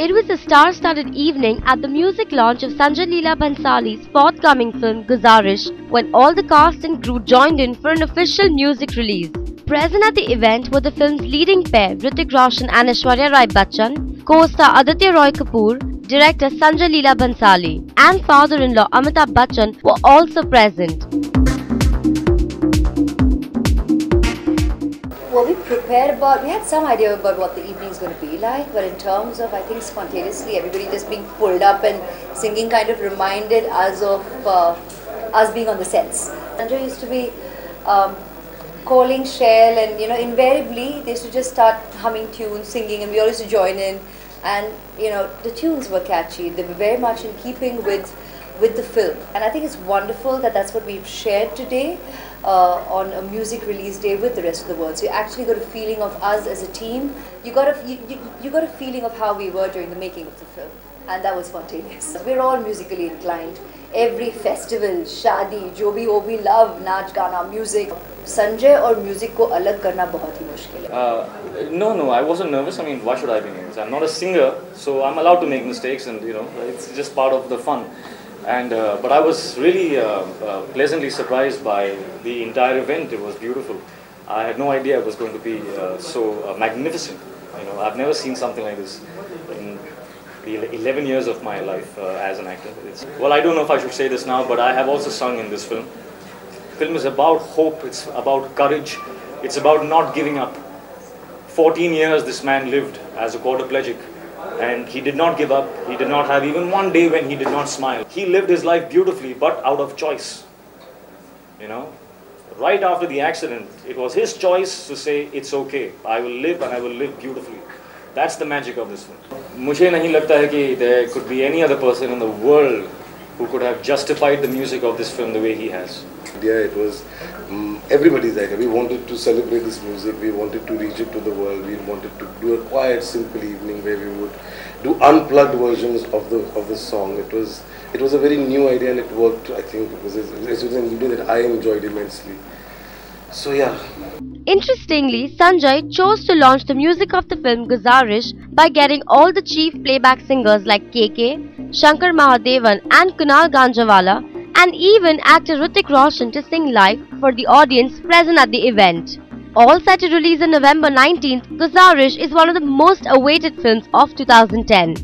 It was a star-studded evening at the music launch of Sanjay Leela Bhansali's forthcoming film Guzarish when all the cast and crew joined in for an official music release. Present at the event were the film's leading pair Hrithik Roshan and Aishwarya Rai Bachchan, co-star Aditya Roy Kapoor, director Sanjay Leela Bhansali, and father-in-law Amitabh Bachchan were also present. Were we prepared about, we had some idea about what the evening is going to be like, but in terms of, I think, spontaneously, everybody just being pulled up and singing kind of reminded us of us being on the sets. Sanjay used to be calling Shell, and invariably they used to just start humming tunes, singing, and we all used to join in. And the tunes were catchy. They were very much in keeping with the film, and I think it's wonderful that that's what we've shared today on a music release day with the rest of the world. So you actually got a feeling of us as a team. You got a feeling of how we were during the making of the film, and that was spontaneous. We're all musically inclined. Every festival, shadi, jo bhi ho, we love naach, gana, music. Sanjay or music ko alag karna bahut hi mushkil hai. No, I wasn't nervous. I mean, why should I be nervous? I'm not a singer, so I'm allowed to make mistakes, and it's just part of the fun. And but I was really pleasantly surprised by the entire event. It was beautiful. I had no idea it was going to be so magnificent. I've never seen something like this in the 11 years of my life as an actor. Well, I don't know if I should say this now, but I have also sung in this film. The film is about hope. It's about courage. It's about not giving up. 14 years this man lived as a quadriplegic. And he did not give up. He did not have even one day when he did not smile. He lived his life beautifully, but out of choice. Right after the accident, it was his choice to say, it's okay. I will live, and I will live beautifully. That's the magic of this film. मुझे नहीं लगता है कि there could be any other person in the world who could have justified the music of this film the way he has. Yeah, it was everybody's idea. We wanted to celebrate this music. We wanted to reach it to the world. We wanted to do a quiet, simple evening where we would do unplugged versions of the song. It was a very new idea, and it worked. I think it was an evening that I enjoyed immensely. So yeah. Interestingly, Sanjay chose to launch the music of the film Guzarish by getting all the chief playback singers like KK, Shankar Mahadevan and Kunal Ganjawala, and even actor Hrithik Roshan to sing live for the audience present at the event. All set to release on November 19th, Guzarish is one of the most awaited films of 2010.